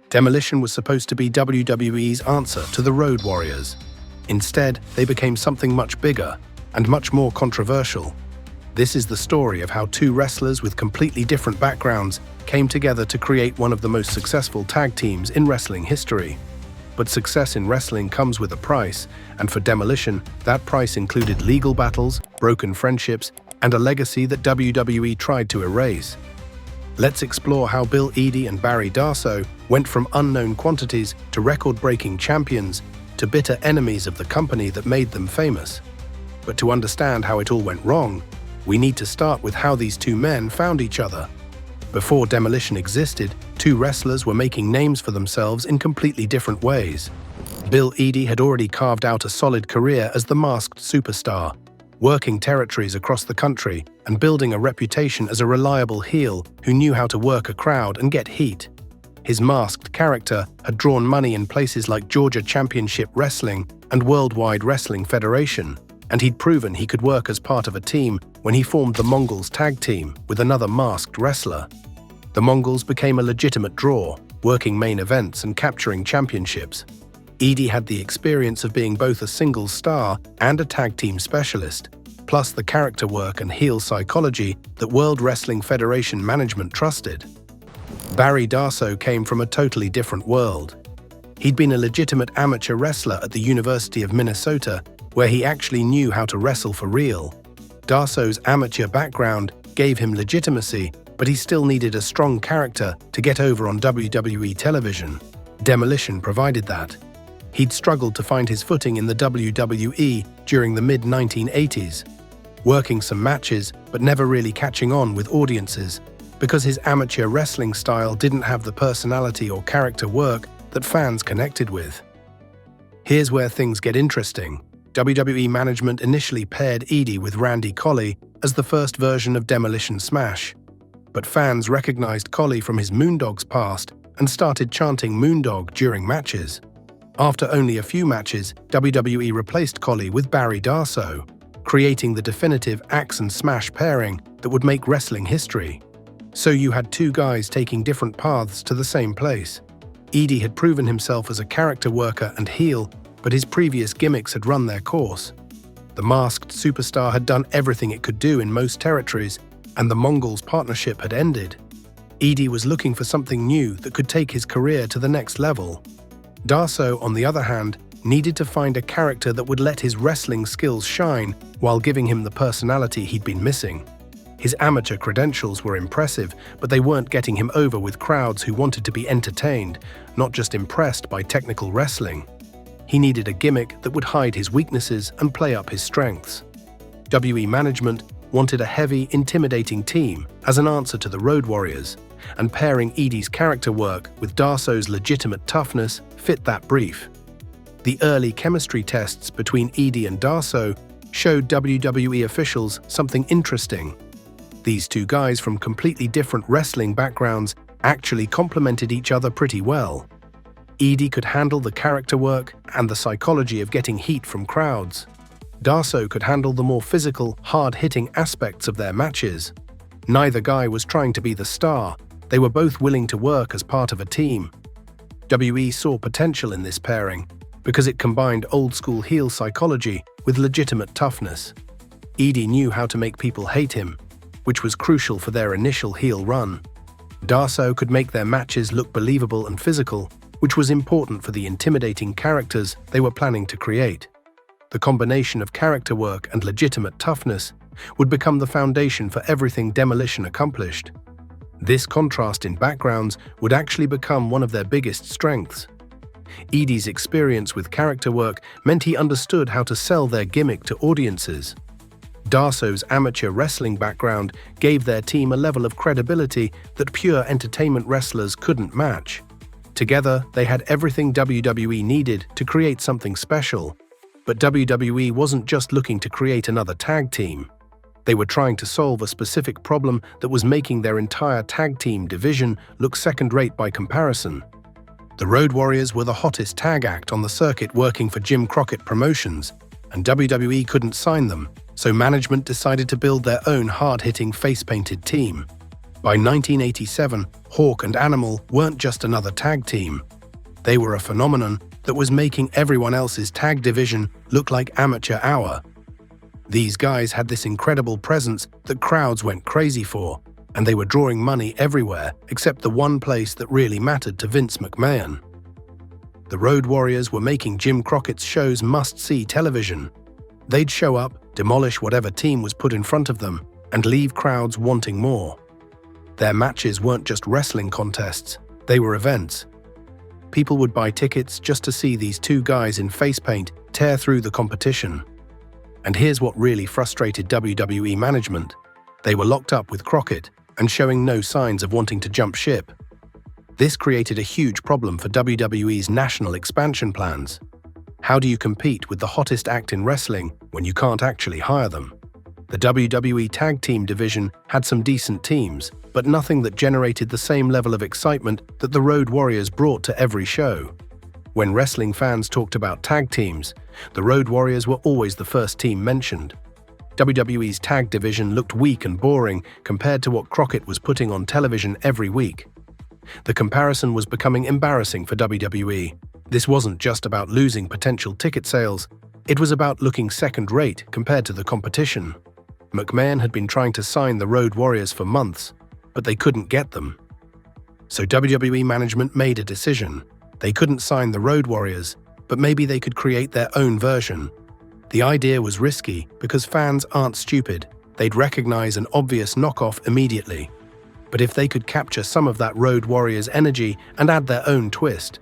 Demolition was supposed to be WWE's answer to the Road Warriors. Instead, they became something much bigger and much more controversial. This is the story of how two wrestlers with completely different backgrounds came together to create one of the most successful tag teams in wrestling history. But success in wrestling comes with a price, and for Demolition, that price included legal battles, broken friendships, and a legacy that WWE tried to erase. Let's explore how Bill Eadie and Barry Darsow went from unknown quantities to record-breaking champions to bitter enemies of the company that made them famous. But to understand how it all went wrong, we need to start with how these two men found each other. Before Demolition existed, two wrestlers were making names for themselves in completely different ways. Bill Eadie had already carved out a solid career as the masked superstar, working territories across the country and building a reputation as a reliable heel who knew how to work a crowd and get heat. His masked character had drawn money in places like Georgia Championship Wrestling and Worldwide Wrestling Federation, and he'd proven he could work as part of a team when he formed the Mongols tag team with another masked wrestler. The Mongols became a legitimate draw, working main events and capturing championships. Eadie had the experience of being both a single star and a tag team specialist, plus the character work and heel psychology that World Wrestling Federation management trusted. Barry Darsow came from a totally different world. He'd been a legitimate amateur wrestler at the University of Minnesota, where he actually knew how to wrestle for real. Darsow's amateur background gave him legitimacy, but he still needed a strong character to get over on WWE television. Demolition provided that. He'd struggled to find his footing in the WWE during the mid-1980s, working some matches but never really catching on with audiences because his amateur wrestling style didn't have the personality or character work that fans connected with. Here's where things get interesting. WWE management initially paired Eadie with Randy Colley as the first version of Demolition Smash, but fans recognized Colley from his Moondog's past and started chanting Moondog during matches. After only a few matches, WWE replaced Colley with Barry Darsow, creating the definitive Axe and Smash pairing that would make wrestling history. So you had two guys taking different paths to the same place. Eadie had proven himself as a character worker and heel, but his previous gimmicks had run their course. The masked superstar had done everything it could do in most territories, and the Mongols' partnership had ended. Eadie was looking for something new that could take his career to the next level. Darsow, on the other hand, needed to find a character that would let his wrestling skills shine while giving him the personality he'd been missing. His amateur credentials were impressive, but they weren't getting him over with crowds who wanted to be entertained, not just impressed by technical wrestling. He needed a gimmick that would hide his weaknesses and play up his strengths. WWE management wanted a heavy, intimidating team as an answer to the Road Warriors, and pairing Eadie's character work with Darsow's legitimate toughness fit that brief. The early chemistry tests between Eadie and Darsow showed WWE officials something interesting. These two guys from completely different wrestling backgrounds actually complemented each other pretty well. Eadie could handle the character work and the psychology of getting heat from crowds. Darsow could handle the more physical, hard-hitting aspects of their matches. Neither guy was trying to be the star. They were both willing to work as part of a team. WWE saw potential in this pairing because it combined old-school heel psychology with legitimate toughness. Eadie knew how to make people hate him, which was crucial for their initial heel run. Darsow could make their matches look believable and physical, which was important for the intimidating characters they were planning to create. The combination of character work and legitimate toughness would become the foundation for everything Demolition accomplished. This contrast in backgrounds would actually become one of their biggest strengths. Eadie's experience with character work meant he understood how to sell their gimmick to audiences. Darsow's amateur wrestling background gave their team a level of credibility that pure entertainment wrestlers couldn't match. Together, they had everything WWE needed to create something special. But WWE wasn't just looking to create another tag team. They were trying to solve a specific problem that was making their entire tag team division look second-rate by comparison. The Road Warriors were the hottest tag act on the circuit working for Jim Crockett Promotions, and WWE couldn't sign them, so management decided to build their own hard-hitting face-painted team. By 1987, Hawk and Animal weren't just another tag team. They were a phenomenon that was making everyone else's tag division look like amateur hour. These guys had this incredible presence that crowds went crazy for, and they were drawing money everywhere except the one place that really mattered to Vince McMahon. The Road Warriors were making Jim Crockett's shows must-see television. They'd show up, demolish whatever team was put in front of them, and leave crowds wanting more. Their matches weren't just wrestling contests, they were events. People would buy tickets just to see these two guys in face paint tear through the competition. And here's what really frustrated WWE management. They were locked up with Crockett and showing no signs of wanting to jump ship. This created a huge problem for WWE's national expansion plans. How do you compete with the hottest act in wrestling when you can't actually hire them? The WWE Tag Team division had some decent teams, but nothing that generated the same level of excitement that the Road Warriors brought to every show. When wrestling fans talked about tag teams, the Road Warriors were always the first team mentioned. WWE's tag division looked weak and boring compared to what Crockett was putting on television every week. The comparison was becoming embarrassing for WWE. This wasn't just about losing potential ticket sales, it was about looking second-rate compared to the competition. McMahon had been trying to sign the Road Warriors for months, but they couldn't get them. So WWE management made a decision. They couldn't sign the Road Warriors, but maybe they could create their own version. The idea was risky because fans aren't stupid. They'd recognize an obvious knockoff immediately. But if they could capture some of that Road Warriors energy and add their own twist,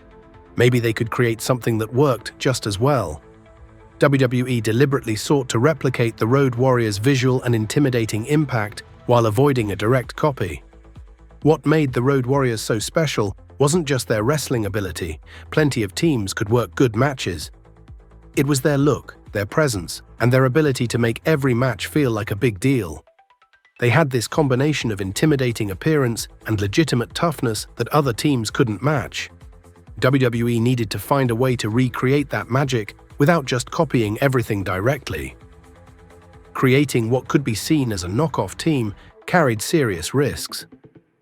maybe they could create something that worked just as well. WWE deliberately sought to replicate the Road Warriors' visual and intimidating impact while avoiding a direct copy. What made the Road Warriors so special wasn't just their wrestling ability. Plenty of teams could work good matches. It was their look, their presence, and their ability to make every match feel like a big deal. They had this combination of intimidating appearance and legitimate toughness that other teams couldn't match. WWE needed to find a way to recreate that magic without just copying everything directly. Creating what could be seen as a knockoff team carried serious risks.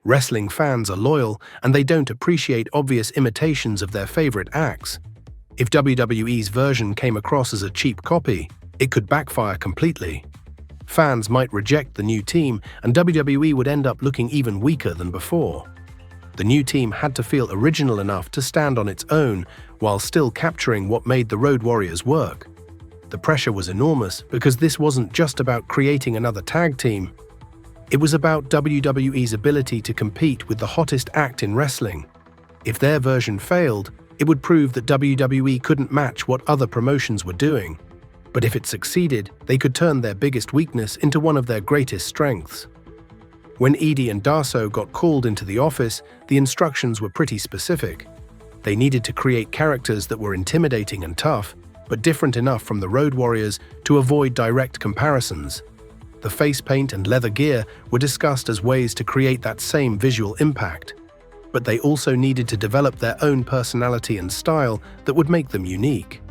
Wrestling fans are loyal, and they don't appreciate obvious imitations of their favorite acts. If WWE's version came across as a cheap copy, it could backfire completely. Fans might reject the new team, and WWE would end up looking even weaker than before. The new team had to feel original enough to stand on its own while still capturing what made the Road Warriors work. The pressure was enormous because this wasn't just about creating another tag team. It was about WWE's ability to compete with the hottest act in wrestling. If their version failed, it would prove that WWE couldn't match what other promotions were doing. But if it succeeded, they could turn their biggest weakness into one of their greatest strengths. When Eadie and Darsow got called into the office, the instructions were pretty specific. They needed to create characters that were intimidating and tough, but different enough from the Road Warriors to avoid direct comparisons. The face paint and leather gear were discussed as ways to create that same visual impact. But they also needed to develop their own personality and style that would make them unique.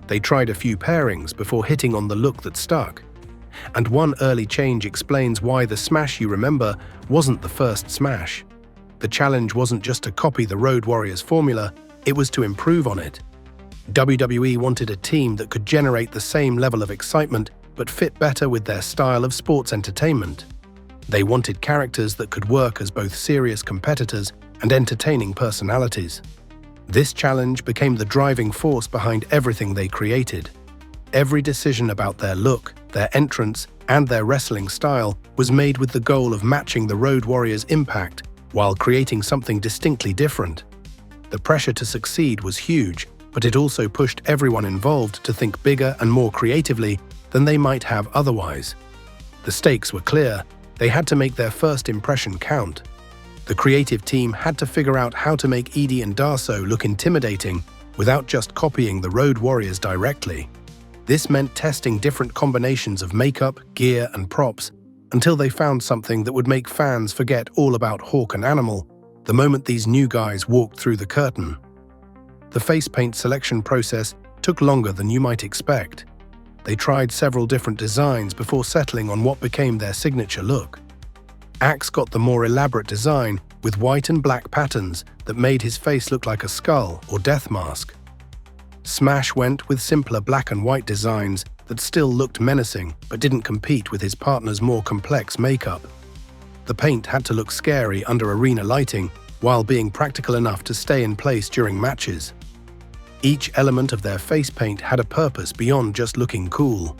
They tried a few pairings before hitting on the look that stuck. And one early change explains why the smash you remember wasn't the first smash. The challenge wasn't just to copy the Road Warriors formula, it was to improve on it. WWE wanted a team that could generate the same level of excitement but fit better with their style of sports entertainment. They wanted characters that could work as both serious competitors and entertaining personalities. This challenge became the driving force behind everything they created. Every decision about their look, their entrance, and their wrestling style was made with the goal of matching the Road Warriors' impact while creating something distinctly different. The pressure to succeed was huge, but it also pushed everyone involved to think bigger and more creatively than they might have otherwise. The stakes were clear. They had to make their first impression count. The creative team had to figure out how to make Eadie and Darsow look intimidating without just copying the Road Warriors directly. This meant testing different combinations of makeup, gear, and props until they found something that would make fans forget all about Hawk and Animal the moment these new guys walked through the curtain. The face paint selection process took longer than you might expect. They tried several different designs before settling on what became their signature look. Axe got the more elaborate design with white and black patterns that made his face look like a skull or death mask. Smash went with simpler black and white designs that still looked menacing but didn't compete with his partner's more complex makeup. The paint had to look scary under arena lighting while being practical enough to stay in place during matches. Each element of their face paint had a purpose beyond just looking cool.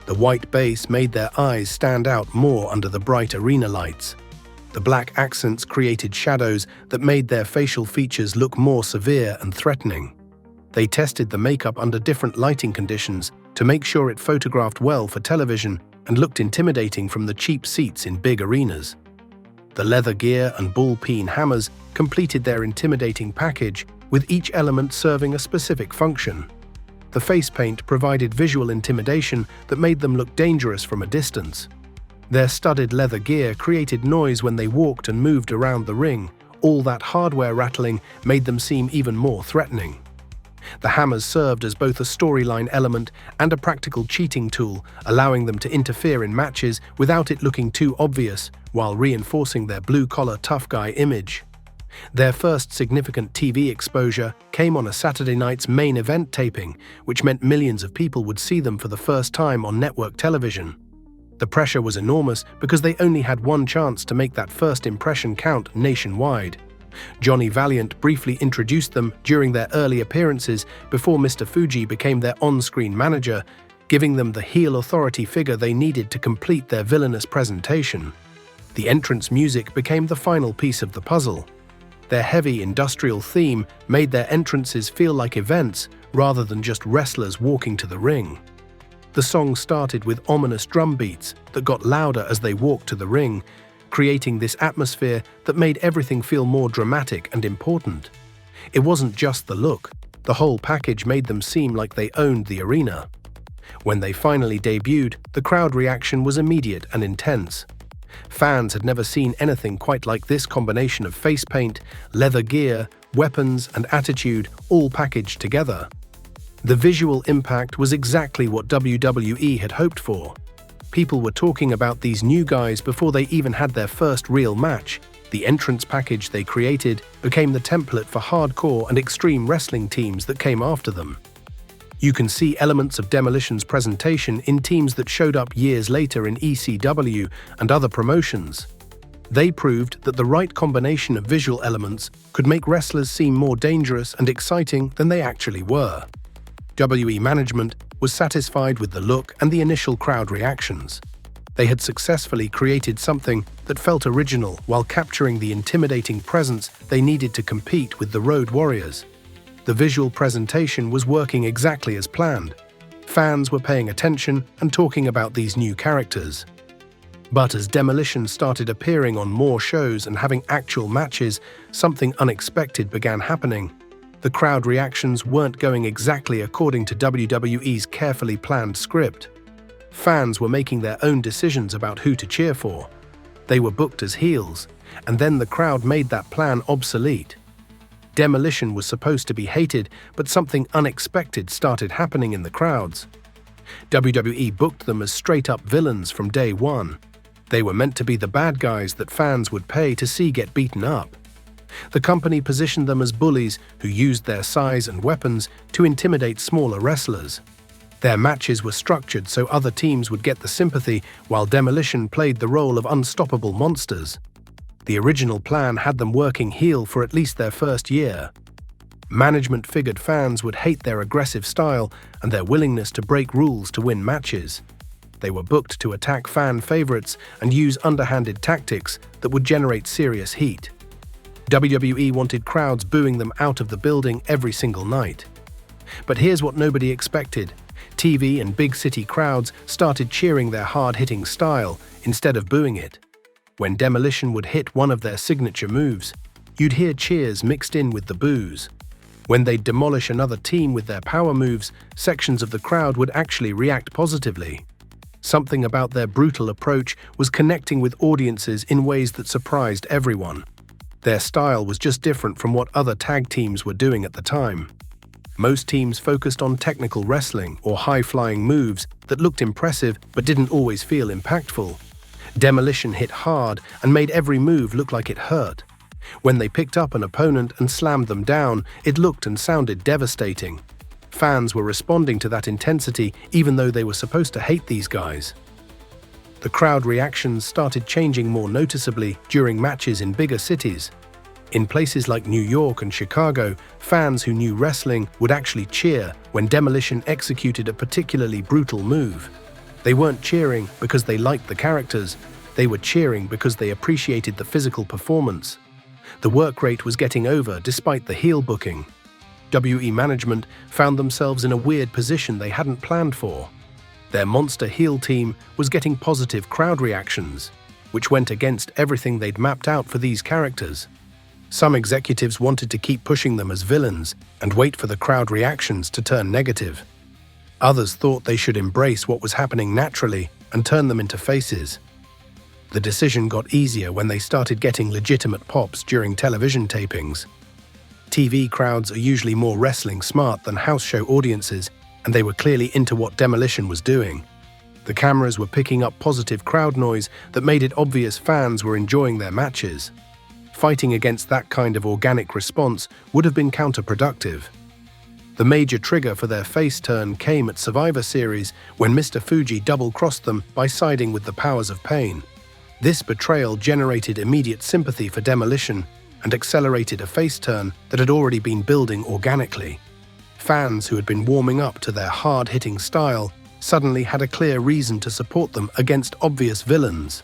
The white base made their eyes stand out more under the bright arena lights. The black accents created shadows that made their facial features look more severe and threatening. They tested the makeup under different lighting conditions to make sure it photographed well for television and looked intimidating from the cheap seats in big arenas. The leather gear and ball-peen hammers completed their intimidating package, with each element serving a specific function. The face paint provided visual intimidation that made them look dangerous from a distance. Their studded leather gear created noise when they walked and moved around the ring. All that hardware rattling made them seem even more threatening. The hammers served as both a storyline element and a practical cheating tool, allowing them to interfere in matches without it looking too obvious, while reinforcing their blue-collar tough guy image. Their first significant TV exposure came on a Saturday night's main event taping, which meant millions of people would see them for the first time on network television. The pressure was enormous because they only had one chance to make that first impression count nationwide. Johnny Valiant briefly introduced them during their early appearances before Mr. Fuji became their on-screen manager, giving them the heel authority figure they needed to complete their villainous presentation. The entrance music became the final piece of the puzzle. Their heavy industrial theme made their entrances feel like events rather than just wrestlers walking to the ring. The song started with ominous drum beats that got louder as they walked to the ring, creating this atmosphere that made everything feel more dramatic and important. It wasn't just the look. The whole package made them seem like they owned the arena. When they finally debuted, the crowd reaction was immediate and intense. Fans had never seen anything quite like this combination of face paint, leather gear, weapons, and attitude all packaged together. The visual impact was exactly what WWE had hoped for. People were talking about these new guys before they even had their first real match. The entrance package they created became the template for hardcore and extreme wrestling teams that came after them. You can see elements of Demolition's presentation in teams that showed up years later in ECW and other promotions. They proved that the right combination of visual elements could make wrestlers seem more dangerous and exciting than they actually were. WWE management was satisfied with the look and the initial crowd reactions. They had successfully created something that felt original while capturing the intimidating presence they needed to compete with the Road Warriors. The visual presentation was working exactly as planned. Fans were paying attention and talking about these new characters. But as Demolition started appearing on more shows and having actual matches, something unexpected began happening. The crowd reactions weren't going exactly according to WWE's carefully planned script. Fans were making their own decisions about who to cheer for. They were booked as heels, and then the crowd made that plan obsolete. Demolition was supposed to be hated, but something unexpected started happening in the crowds. WWE booked them as straight-up villains from day one. They were meant to be the bad guys that fans would pay to see get beaten up. The company positioned them as bullies who used their size and weapons to intimidate smaller wrestlers. Their matches were structured so other teams would get the sympathy, while Demolition played the role of unstoppable monsters. The original plan had them working heel for at least their first year. Management figured fans would hate their aggressive style and their willingness to break rules to win matches. They were booked to attack fan favorites and use underhanded tactics that would generate serious heat. WWE wanted crowds booing them out of the building every single night. But here's what nobody expected. TV and big city crowds started cheering their hard-hitting style instead of booing it. When Demolition would hit one of their signature moves, you'd hear cheers mixed in with the boos. When they'd demolish another team with their power moves, sections of the crowd would actually react positively. Something about their brutal approach was connecting with audiences in ways that surprised everyone. Their style was just different from what other tag teams were doing at the time. Most teams focused on technical wrestling or high-flying moves that looked impressive but didn't always feel impactful. Demolition hit hard and made every move look like it hurt. When they picked up an opponent and slammed them down, it looked and sounded devastating. Fans were responding to that intensity even though they were supposed to hate these guys. The crowd reactions started changing more noticeably during matches in bigger cities. In places like New York and Chicago, fans who knew wrestling would actually cheer when Demolition executed a particularly brutal move. They weren't cheering because they liked the characters, they were cheering because they appreciated the physical performance. The work rate was getting over despite the heel booking. WWE management found themselves in a weird position they hadn't planned for. Their monster heel team was getting positive crowd reactions, which went against everything they'd mapped out for these characters. Some executives wanted to keep pushing them as villains and wait for the crowd reactions to turn negative. Others thought they should embrace what was happening naturally and turn them into faces. The decision got easier when they started getting legitimate pops during television tapings. TV crowds are usually more wrestling smart than house show audiences, and they were clearly into what Demolition was doing. The cameras were picking up positive crowd noise that made it obvious fans were enjoying their matches. Fighting against that kind of organic response would have been counterproductive. The major trigger for their face turn came at Survivor Series when Mr. Fuji double-crossed them by siding with the Powers of Pain. This betrayal generated immediate sympathy for Demolition and accelerated a face turn that had already been building organically. Fans who had been warming up to their hard-hitting style suddenly had a clear reason to support them against obvious villains.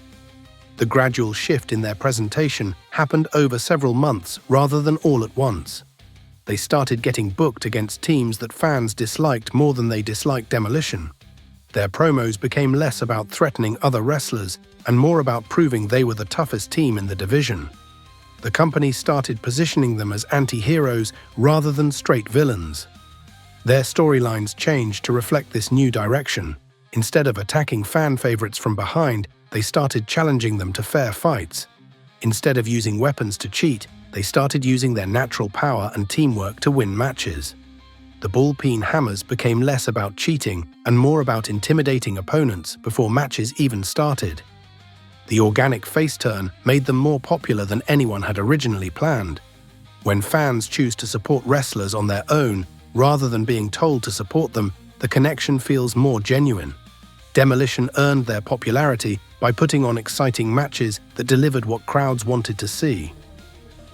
The gradual shift in their presentation happened over several months rather than all at once. They started getting booked against teams that fans disliked more than they disliked Demolition. Their promos became less about threatening other wrestlers and more about proving they were the toughest team in the division. The company started positioning them as anti-heroes rather than straight villains. Their storylines changed to reflect this new direction. Instead of attacking fan favorites from behind, they started challenging them to fair fights. Instead of using weapons to cheat, they started using their natural power and teamwork to win matches. The ball-peen hammers became less about cheating and more about intimidating opponents before matches even started. The organic face turn made them more popular than anyone had originally planned. When fans choose to support wrestlers on their own, rather than being told to support them, the connection feels more genuine. Demolition earned their popularity by putting on exciting matches that delivered what crowds wanted to see.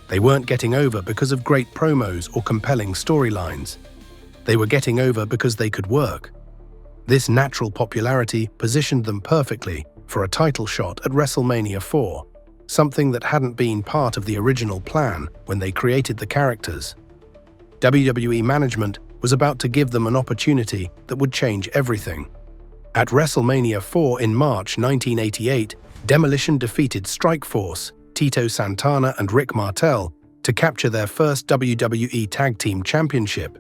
They weren't getting over because of great promos or compelling storylines. They were getting over because they could work. This natural popularity positioned them perfectly for a title shot at WrestleMania 4, something that hadn't been part of the original plan when they created the characters. WWE management was about to give them an opportunity that would change everything. At WrestleMania 4 in March 1988, Demolition defeated Strikeforce, Tito Santana and Rick Martel to capture their first WWE Tag Team Championship.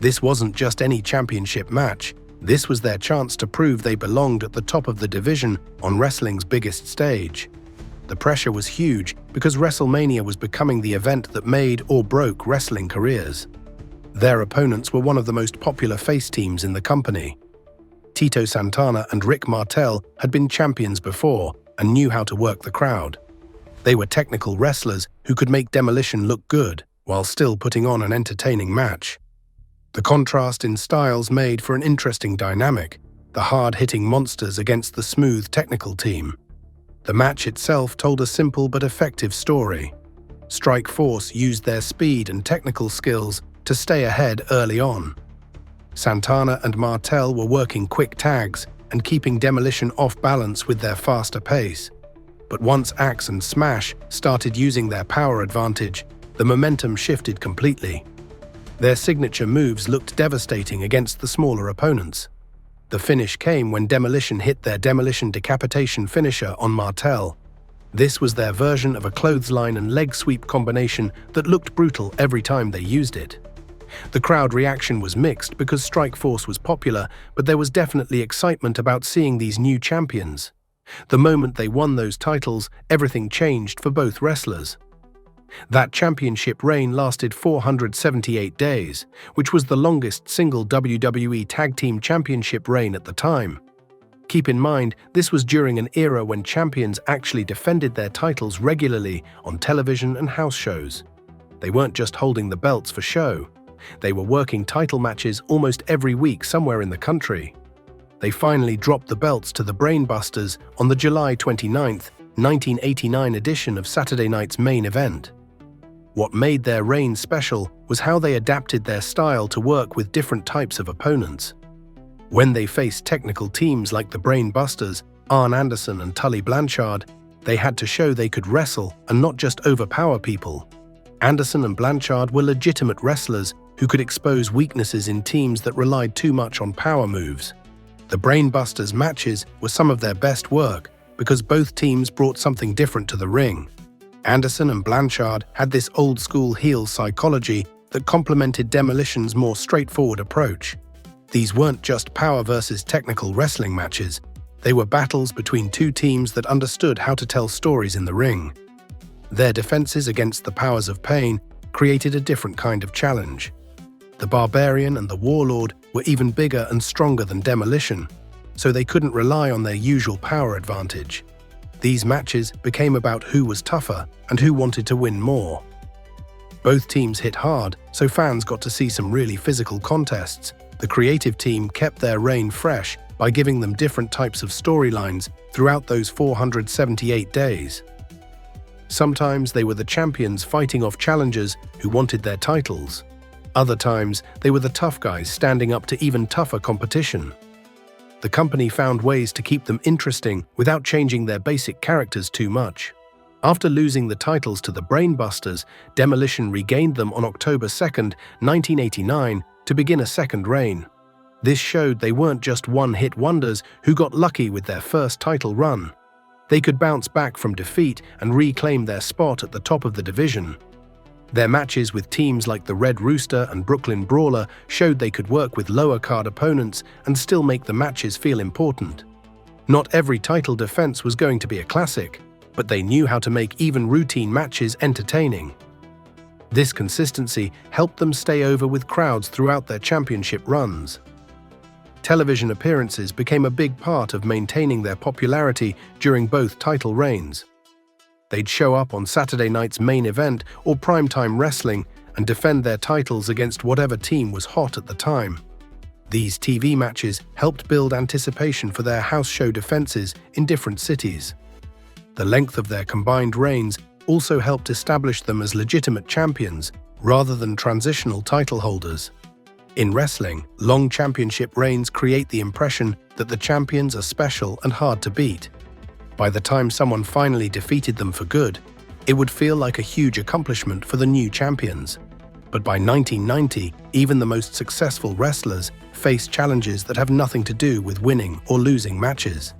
This wasn't just any championship match, this was their chance to prove they belonged at the top of the division on wrestling's biggest stage. The pressure was huge because WrestleMania was becoming the event that made or broke wrestling careers. Their opponents were one of the most popular face teams in the company. Tito Santana and Rick Martel had been champions before and knew how to work the crowd. They were technical wrestlers who could make Demolition look good while still putting on an entertaining match. The contrast in styles made for an interesting dynamic, the hard-hitting monsters against the smooth technical team. The match itself told a simple but effective story. Strikeforce used their speed and technical skills to stay ahead early on. Santana and Martel were working quick tags and keeping Demolition off balance with their faster pace. But once Axe and Smash started using their power advantage, the momentum shifted completely. Their signature moves looked devastating against the smaller opponents. The finish came when Demolition hit their Demolition decapitation finisher on Martel. This was their version of a clothesline and leg sweep combination that looked brutal every time they used it. The crowd reaction was mixed because Strikeforce was popular, but there was definitely excitement about seeing these new champions. The moment they won those titles, everything changed for both wrestlers. That championship reign lasted 478 days, which was the longest single WWE Tag Team Championship reign at the time. Keep in mind, this was during an era when champions actually defended their titles regularly on television and house shows. They weren't just holding the belts for show. They were working title matches almost every week somewhere in the country. They finally dropped the belts to the Brainbusters on the July 29, 1989 edition of Saturday Night's Main Event. What made their reign special was how they adapted their style to work with different types of opponents. When they faced technical teams like the Brainbusters, Arn Anderson and Tully Blanchard, they had to show they could wrestle and not just overpower people. Anderson and Blanchard were legitimate wrestlers who could expose weaknesses in teams that relied too much on power moves. The Brainbusters matches were some of their best work because both teams brought something different to the ring. Anderson and Blanchard had this old-school heel psychology that complemented Demolition's more straightforward approach. These weren't just power versus technical wrestling matches. They were battles between two teams that understood how to tell stories in the ring. Their defenses against the powers of pain created a different kind of challenge. The Barbarian and the Warlord were even bigger and stronger than Demolition, so they couldn't rely on their usual power advantage. These matches became about who was tougher and who wanted to win more. Both teams hit hard, so fans got to see some really physical contests. The creative team kept their reign fresh by giving them different types of storylines throughout those 478 days. Sometimes they were the champions fighting off challengers who wanted their titles. Other times, they were the tough guys standing up to even tougher competition. The company found ways to keep them interesting without changing their basic characters too much. After losing the titles to the Brainbusters, Demolition regained them on October 2, 1989, to begin a second reign. This showed they weren't just one-hit wonders who got lucky with their first title run. They could bounce back from defeat and reclaim their spot at the top of the division. Their matches with teams like the Red Rooster and Brooklyn Brawler showed they could work with lower-card opponents and still make the matches feel important. Not every title defense was going to be a classic, but they knew how to make even routine matches entertaining. This consistency helped them stay over with crowds throughout their championship runs. Television appearances became a big part of maintaining their popularity during both title reigns. They'd show up on Saturday Night's Main Event or primetime wrestling and defend their titles against whatever team was hot at the time. These TV matches helped build anticipation for their house show defenses in different cities. The length of their combined reigns also helped establish them as legitimate champions rather than transitional title holders. In wrestling, long championship reigns create the impression that the champions are special and hard to beat. By the time someone finally defeated them for good, it would feel like a huge accomplishment for the new champions. But by 1990, even the most successful wrestlers face challenges that have nothing to do with winning or losing matches.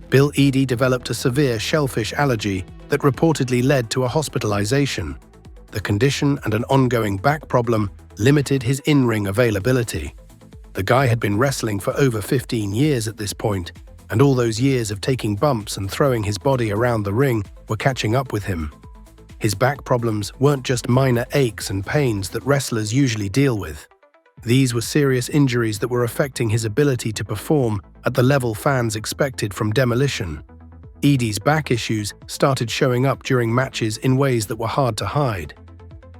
Bill Eadie developed a severe shellfish allergy that reportedly led to a hospitalization. The condition and an ongoing back problem limited his in-ring availability. The guy had been wrestling for over 15 years at this point, and all those years of taking bumps and throwing his body around the ring were catching up with him. His back problems weren't just minor aches and pains that wrestlers usually deal with. These were serious injuries that were affecting his ability to perform at the level fans expected from Demolition. Eadie's back issues started showing up during matches in ways that were hard to hide.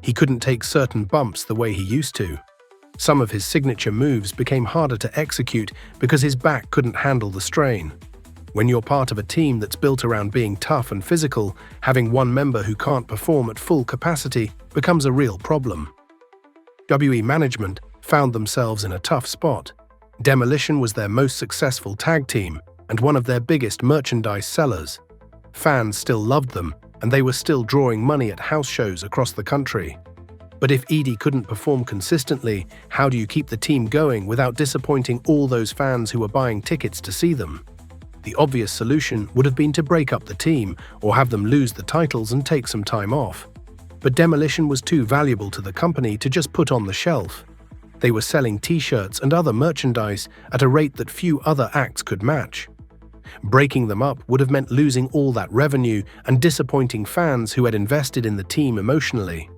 He couldn't take certain bumps the way he used to. Some of his signature moves became harder to execute because his back couldn't handle the strain. When you're part of a team that's built around being tough and physical, having one member who can't perform at full capacity becomes a real problem. WWE management found themselves in a tough spot. Demolition was their most successful tag team and one of their biggest merchandise sellers. Fans still loved them, and they were still drawing money at house shows across the country. But if Eadie couldn't perform consistently, how do you keep the team going without disappointing all those fans who were buying tickets to see them? The obvious solution would have been to break up the team or have them lose the titles and take some time off. But Demolition was too valuable to the company to just put on the shelf. They were selling t-shirts and other merchandise at a rate that few other acts could match. Breaking them up would have meant losing all that revenue and disappointing fans who had invested in the team emotionally.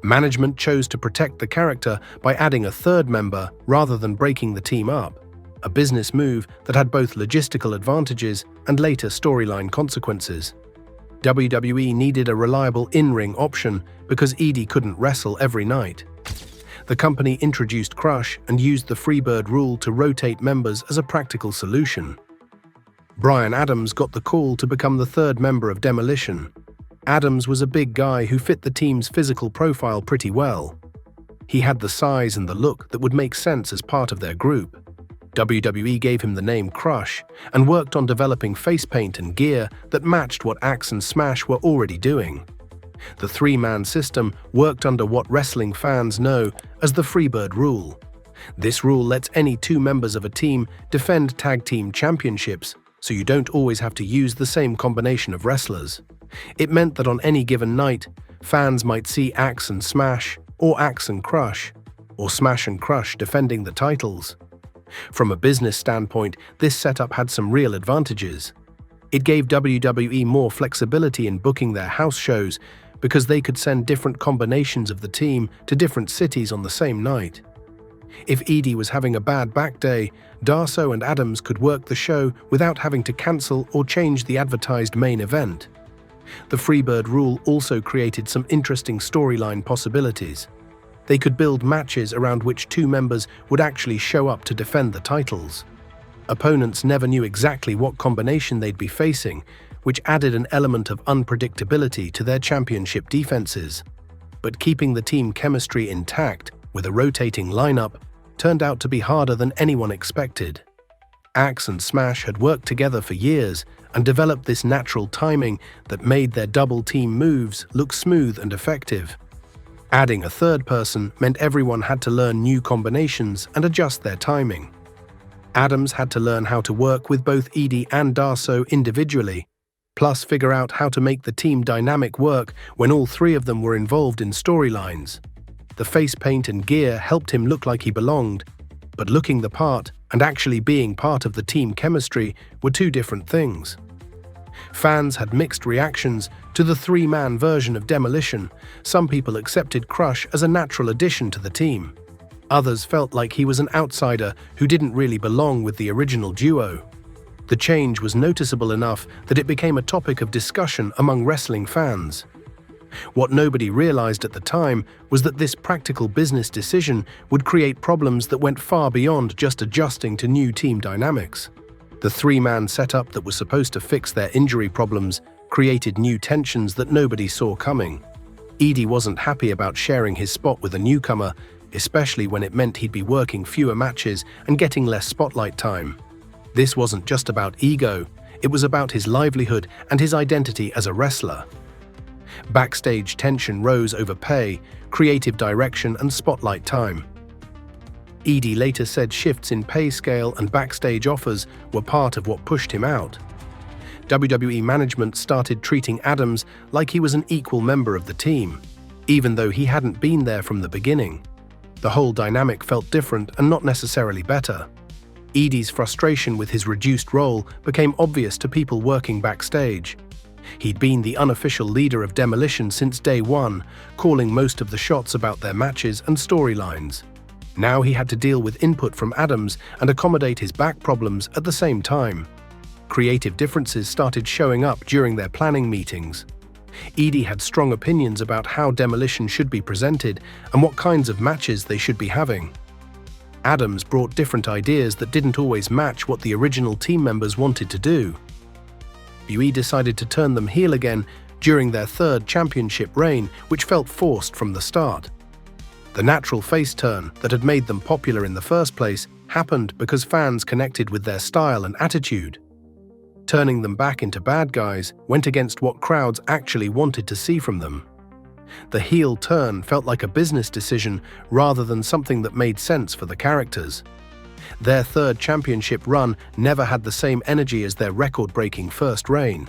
Management chose to protect the character by adding a third member rather than breaking the team up. a business move that had both logistical advantages and later storyline consequences. WWE needed a reliable in-ring option because Eadie couldn't wrestle every night. The company introduced Crush and used the Freebird rule to rotate members as a practical solution. Bryan Adams got the call to become the third member of Demolition. Adams was a big guy who fit the team's physical profile pretty well. He had the size and the look that would make sense as part of their group. WWE gave him the name Crush and worked on developing face paint and gear that matched what Axe and Smash were already doing. The three-man system worked under what wrestling fans know as the Freebird rule. This rule lets any two members of a team defend tag team championships, so you don't always have to use the same combination of wrestlers. It meant that on any given night, fans might see Axe and Smash, or Axe and Crush, or Smash and Crush defending the titles. From a business standpoint, this setup had some real advantages. It gave WWE more flexibility in booking their house shows because they could send different combinations of the team to different cities on the same night. If Eadie was having a bad back day, Darsow and Adams could work the show without having to cancel or change the advertised main event. The Freebird rule also created some interesting storyline possibilities. They could build matches around which two members would actually show up to defend the titles. Opponents never knew exactly what combination they'd be facing, which added an element of unpredictability to their championship defenses. But keeping the team chemistry intact with a rotating lineup turned out to be harder than anyone expected. Axe and Smash had worked together for years and developed this natural timing that made their double-team moves look smooth and effective. Adding a third person meant everyone had to learn new combinations and adjust their timing. Adams had to learn how to work with both Eadie and Darsow individually, plus figure out how to make the team dynamic work when all three of them were involved in storylines. The face paint and gear helped him look like he belonged, but looking the part and actually being part of the team chemistry were two different things. Fans had mixed reactions to the three-man version of Demolition. Some people accepted Crush as a natural addition to the team. Others felt like he was an outsider who didn't really belong with the original duo. The change was noticeable enough that it became a topic of discussion among wrestling fans. What nobody realized at the time was that this practical business decision would create problems that went far beyond just adjusting to new team dynamics. The three-man setup that was supposed to fix their injury problems created new tensions that nobody saw coming. Eadie wasn't happy about sharing his spot with a newcomer, especially when it meant he'd be working fewer matches and getting less spotlight time. This wasn't just about ego, it was about his livelihood and his identity as a wrestler. Backstage tension rose over pay, creative direction, and spotlight time. Eadie later said shifts in pay scale and backstage offers were part of what pushed him out. WWE management started treating Adams like he was an equal member of the team, even though he hadn't been there from the beginning. The whole dynamic felt different and not necessarily better. Eadie's frustration with his reduced role became obvious to people working backstage. He'd been the unofficial leader of Demolition since day one, calling most of the shots about their matches and storylines. Now he had to deal with input from Adams and accommodate his back problems at the same time. Creative differences started showing up during their planning meetings. Eadie had strong opinions about how Demolition should be presented and what kinds of matches they should be having. Adams brought different ideas that didn't always match what the original team members wanted to do. WWE decided to turn them heel again during their third championship reign, which felt forced from the start. The natural face turn that had made them popular in the first place happened because fans connected with their style and attitude. Turning them back into bad guys went against what crowds actually wanted to see from them. The heel turn felt like a business decision rather than something that made sense for the characters. Their third championship run never had the same energy as their record-breaking first reign.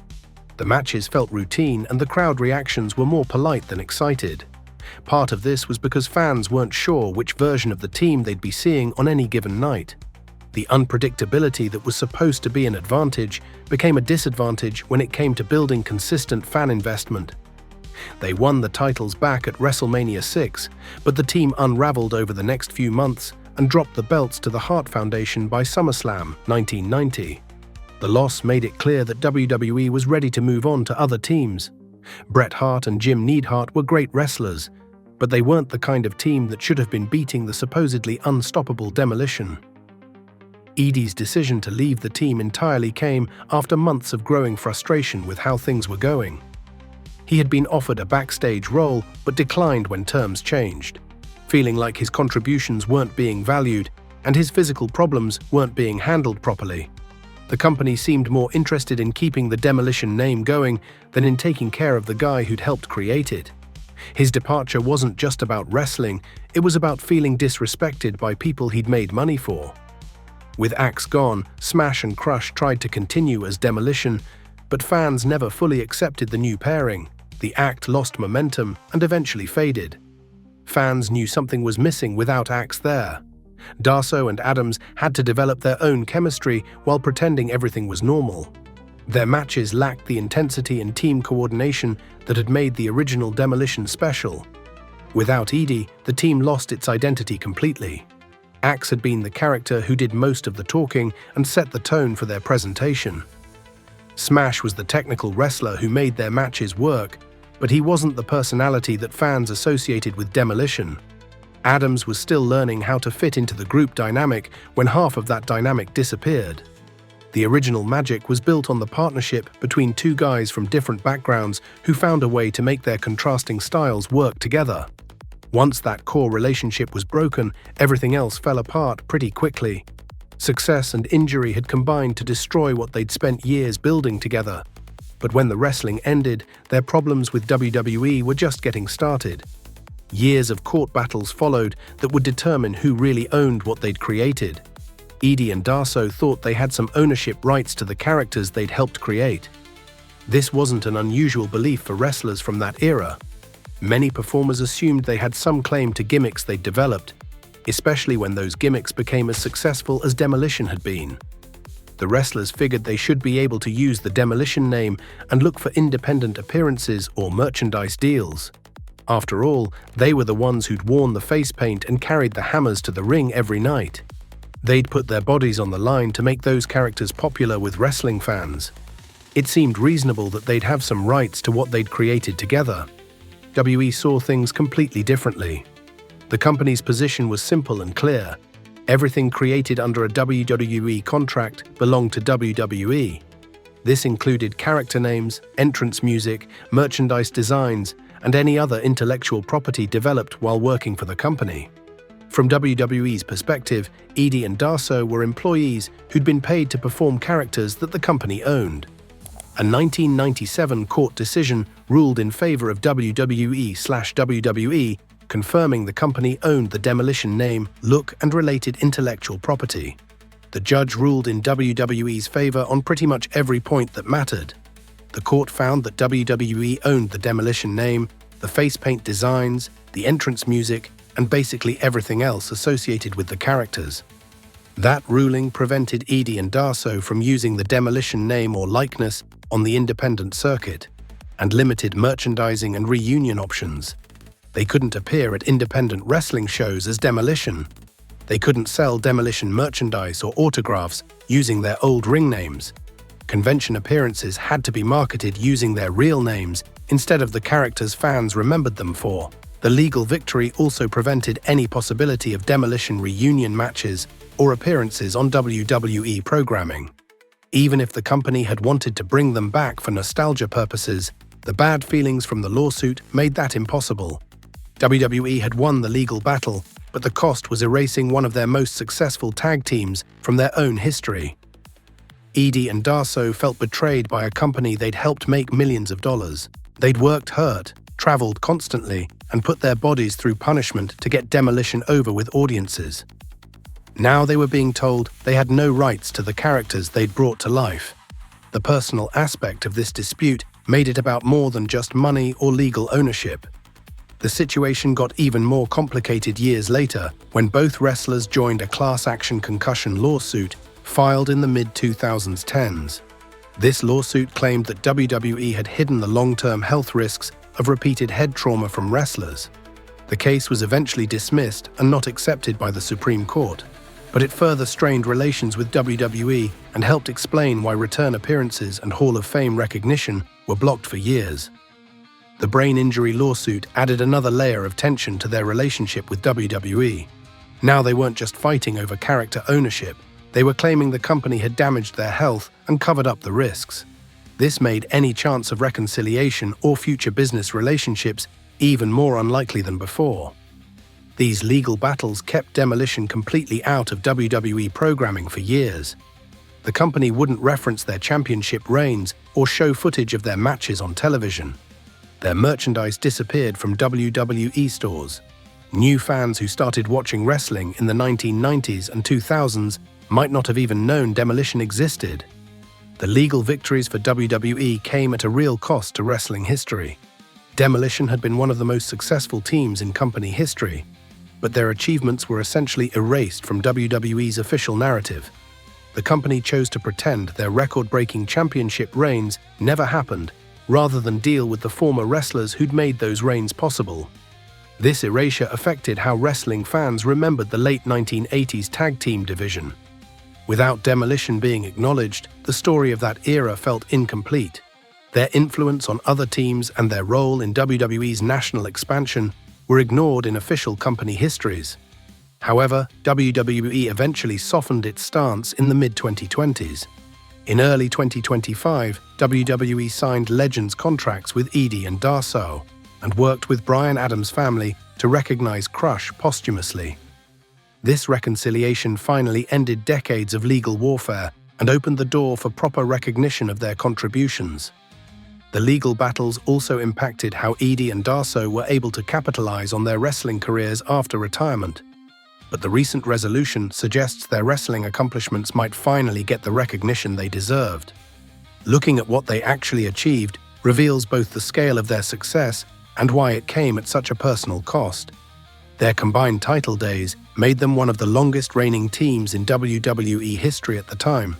The matches felt routine and the crowd reactions were more polite than excited. Part of this was because fans weren't sure which version of the team they'd be seeing on any given night. The unpredictability that was supposed to be an advantage became a disadvantage when it came to building consistent fan investment. They won the titles back at WrestleMania 6, but the team unraveled over the next few months and dropped the belts to the Hart Foundation by SummerSlam 1990. The loss made it clear that WWE was ready to move on to other teams. Bret Hart and Jim Neidhart were great wrestlers, but they weren't the kind of team that should have been beating the supposedly unstoppable Demolition. Eadie's decision to leave the team entirely came after months of growing frustration with how things were going. He had been offered a backstage role but declined when terms changed, feeling like his contributions weren't being valued and his physical problems weren't being handled properly. The company seemed more interested in keeping the Demolition name going than in taking care of the guy who'd helped create it. His departure wasn't just about wrestling, it was about feeling disrespected by people he'd made money for. With Axe gone, Smash and Crush tried to continue as Demolition, but fans never fully accepted the new pairing. The act lost momentum and eventually faded. Fans knew something was missing without Axe there. Darsow and Adams had to develop their own chemistry while pretending everything was normal. Their matches lacked the intensity and team coordination that had made the original Demolition special. Without Eadie, the team lost its identity completely. Axe had been the character who did most of the talking and set the tone for their presentation. Smash was the technical wrestler who made their matches work, but he wasn't the personality that fans associated with Demolition. Adams was still learning how to fit into the group dynamic when half of that dynamic disappeared. The original magic was built on the partnership between two guys from different backgrounds who found a way to make their contrasting styles work together. Once that core relationship was broken, everything else fell apart pretty quickly. Success and injury had combined to destroy what they'd spent years building together. But when the wrestling ended, their problems with WWE were just getting started. Years of court battles followed that would determine who really owned what they'd created. Eadie and Darsow thought they had some ownership rights to the characters they'd helped create. This wasn't an unusual belief for wrestlers from that era. Many performers assumed they had some claim to gimmicks they'd developed, especially when those gimmicks became as successful as Demolition had been. The wrestlers figured they should be able to use the Demolition name and look for independent appearances or merchandise deals. After all, they were the ones who'd worn the face paint and carried the hammers to the ring every night. They'd put their bodies on the line to make those characters popular with wrestling fans. It seemed reasonable that they'd have some rights to what they'd created together. WWE saw things completely differently. The company's position was simple and clear. Everything created under a WWE contract belonged to WWE. This included character names, entrance music, merchandise designs, and any other intellectual property developed while working for the company. From WWE's perspective, Eadie and Darsow were employees who'd been paid to perform characters that the company owned. A 1997 court decision ruled in favor of WWE/WWE, confirming the company owned the Demolition name, look, and related intellectual property. The judge ruled in WWE's favor on pretty much every point that mattered. The court found that WWE owned the Demolition name, the face paint designs, the entrance music, and basically everything else associated with the characters. That ruling prevented Eadie and Darsow from using the Demolition name or likeness on the independent circuit, and limited merchandising and reunion options. They couldn't appear at independent wrestling shows as Demolition. They couldn't sell Demolition merchandise or autographs using their old ring names. Convention appearances had to be marketed using their real names instead of the characters fans remembered them for. The legal victory also prevented any possibility of Demolition reunion matches or appearances on WWE programming. Even if the company had wanted to bring them back for nostalgia purposes, the bad feelings from the lawsuit made that impossible. WWE had won the legal battle, but the cost was erasing one of their most successful tag teams from their own history. Eadie and Darsow felt betrayed by a company they'd helped make millions of dollars. They'd worked hard, traveled constantly, and put their bodies through punishment to get Demolition over with audiences. Now they were being told they had no rights to the characters they'd brought to life. The personal aspect of this dispute made it about more than just money or legal ownership. The situation got even more complicated years later when both wrestlers joined a class action concussion lawsuit filed in the mid-2010s. This lawsuit claimed that WWE had hidden the long-term health risks of repeated head trauma from wrestlers. The case was eventually dismissed and not accepted by the Supreme Court, but it further strained relations with WWE and helped explain why return appearances and Hall of Fame recognition were blocked for years. The brain injury lawsuit added another layer of tension to their relationship with WWE. Now they weren't just fighting over character ownership, they were claiming the company had damaged their health and covered up the risks. This made any chance of reconciliation or future business relationships even more unlikely than before. These legal battles kept Demolition completely out of WWE programming for years. The company wouldn't reference their championship reigns or show footage of their matches on television. Their merchandise disappeared from WWE stores. New fans who started watching wrestling in the 1990s and 2000s might not have even known Demolition existed. The legal victories for WWE came at a real cost to wrestling history. Demolition had been one of the most successful teams in company history, but their achievements were essentially erased from WWE's official narrative. The company chose to pretend their record-breaking championship reigns never happened, rather than deal with the former wrestlers who'd made those reigns possible. This erasure affected how wrestling fans remembered the late 1980s tag team division. Without Demolition being acknowledged, the story of that era felt incomplete. Their influence on other teams and their role in WWE's national expansion were ignored in official company histories. However, WWE eventually softened its stance in the mid-2020s. In early 2025, WWE signed Legends contracts with Eadie and Darsow and worked with Bryan Adams' family to recognize Crush posthumously. This reconciliation finally ended decades of legal warfare and opened the door for proper recognition of their contributions. The legal battles also impacted how Eadie and Darsow were able to capitalize on their wrestling careers after retirement. But the recent resolution suggests their wrestling accomplishments might finally get the recognition they deserved. Looking at what they actually achieved reveals both the scale of their success and why it came at such a personal cost. Their combined title days made them one of the longest reigning teams in WWE history at the time.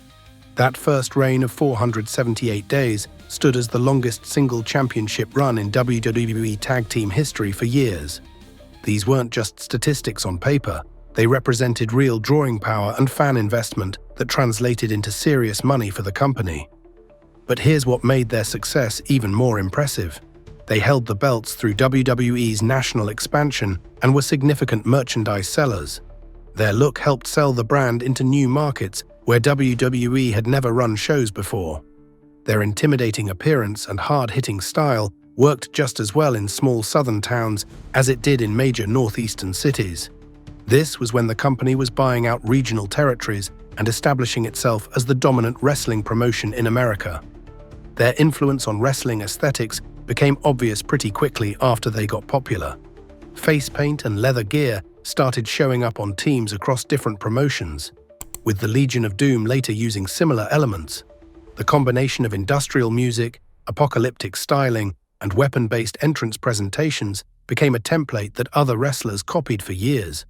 That first reign of 478 days stood as the longest single championship run in WWE Tag Team history for years. These weren't just statistics on paper, they represented real drawing power and fan investment that translated into serious money for the company. But here's what made their success even more impressive. They held the belts through WWE's national expansion and were significant merchandise sellers. Their look helped sell the brand into new markets where WWE had never run shows before. Their intimidating appearance and hard-hitting style worked just as well in small southern towns as it did in major northeastern cities. This was when the company was buying out regional territories and establishing itself as the dominant wrestling promotion in America. Their influence on wrestling aesthetics became obvious pretty quickly after they got popular. Face paint and leather gear started showing up on teams across different promotions, with the Legion of Doom later using similar elements. The combination of industrial music, apocalyptic styling, and weapon-based entrance presentations became a template that other wrestlers copied for years.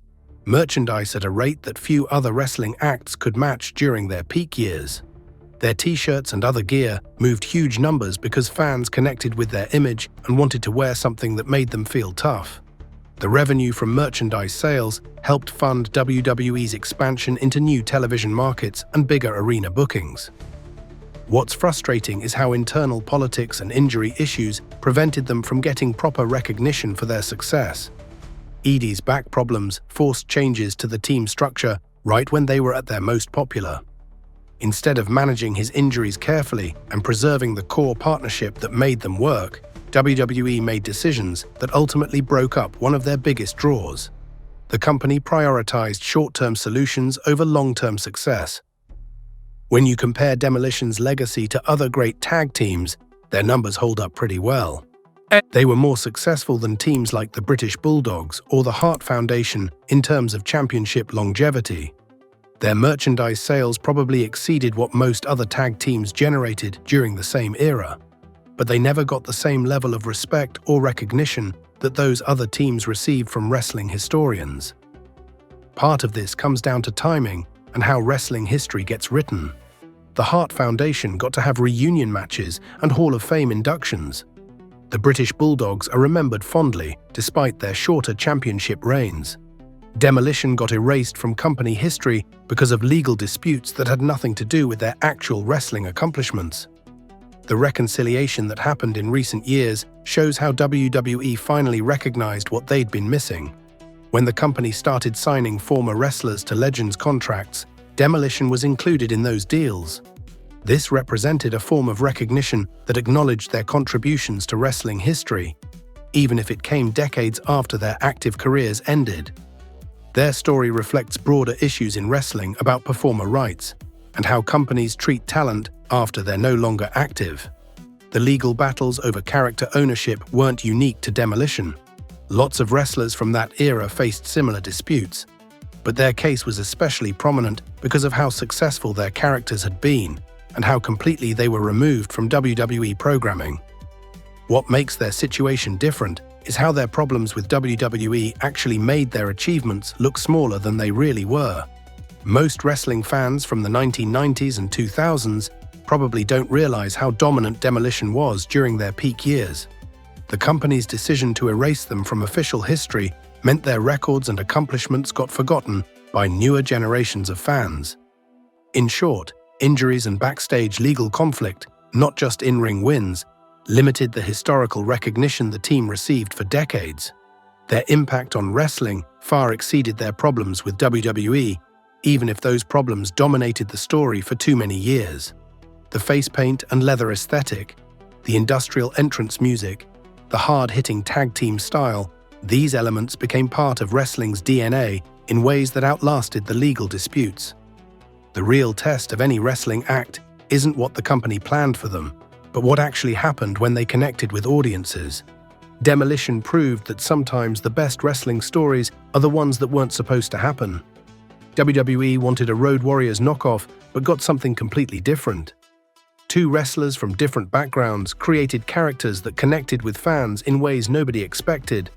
Merchandise at a rate that few other wrestling acts could match during their peak years. Their t-shirts and other gear moved huge numbers because fans connected with their image and wanted to wear something that made them feel tough. The revenue from merchandise sales helped fund WWE's expansion into new television markets and bigger arena bookings. What's frustrating is how internal politics and injury issues prevented them from getting proper recognition for their success. Eadie's back problems forced changes to the team structure right when they were at their most popular. Instead of managing his injuries carefully and preserving the core partnership that made them work, WWE made decisions that ultimately broke up one of their biggest draws. The company prioritized short-term solutions over long-term success. When you compare Demolition's legacy to other great tag teams, their numbers hold up pretty well. They were more successful than teams like the British Bulldogs or the Hart Foundation in terms of championship longevity. Their merchandise sales probably exceeded what most other tag teams generated during the same era, but they never got the same level of respect or recognition that those other teams received from wrestling historians. Part of this comes down to timing and how wrestling history gets written. The Hart Foundation got to have reunion matches and Hall of Fame inductions. The British Bulldogs are remembered fondly despite their shorter championship reigns. Demolition got erased from company history because of legal disputes that had nothing to do with their actual wrestling accomplishments. The reconciliation that happened in recent years shows how WWE finally recognized what they'd been missing. When the company started signing former wrestlers to Legends contracts, Demolition was included in those deals. This represented a form of recognition that acknowledged their contributions to wrestling history, even if it came decades after their active careers ended. Their story reflects broader issues in wrestling about performer rights and how companies treat talent after they're no longer active. The legal battles over character ownership weren't unique to Demolition. Lots of wrestlers from that era faced similar disputes, but their case was especially prominent because of how successful their characters had been and how completely they were removed from WWE programming. What makes their situation different is how their problems with WWE actually made their achievements look smaller than they really were. Most wrestling fans from the 1990s and 2000s probably don't realize how dominant Demolition was during their peak years. The company's decision to erase them from official history meant their records and accomplishments got forgotten by newer generations of fans. In short, injuries and backstage legal conflict, not just in-ring wins, limited the historical recognition the team received for decades. Their impact on wrestling far exceeded their problems with WWE, even if those problems dominated the story for too many years. The face paint and leather aesthetic, the industrial entrance music, the hard-hitting tag team style, these elements became part of wrestling's DNA in ways that outlasted the legal disputes. The real test of any wrestling act isn't what the company planned for them, but what actually happened when they connected with audiences. Demolition proved that sometimes the best wrestling stories are the ones that weren't supposed to happen. WWE wanted a Road Warriors knockoff, but got something completely different. Two wrestlers from different backgrounds created characters that connected with fans in ways nobody expected,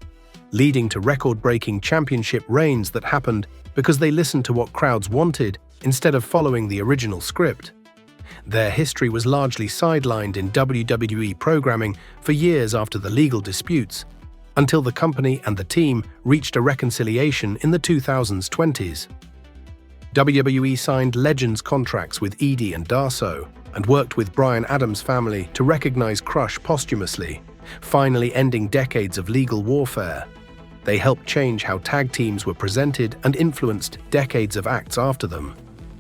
leading to record-breaking championship reigns that happened because they listened to what crowds wanted instead of following the original script. Their history was largely sidelined in WWE programming for years after the legal disputes, until the company and the team reached a reconciliation in the 2020s. WWE signed Legends contracts with Eadie and Darsow and worked with Bryan Adams' family to recognize Crush posthumously, finally ending decades of legal warfare. They helped change how tag teams were presented and influenced decades of acts after them.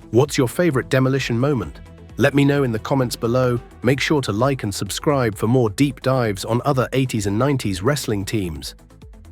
What's your favorite Demolition moment? Let me know in the comments below. Make sure to like and subscribe for more deep dives on other 80s and 90s wrestling teams.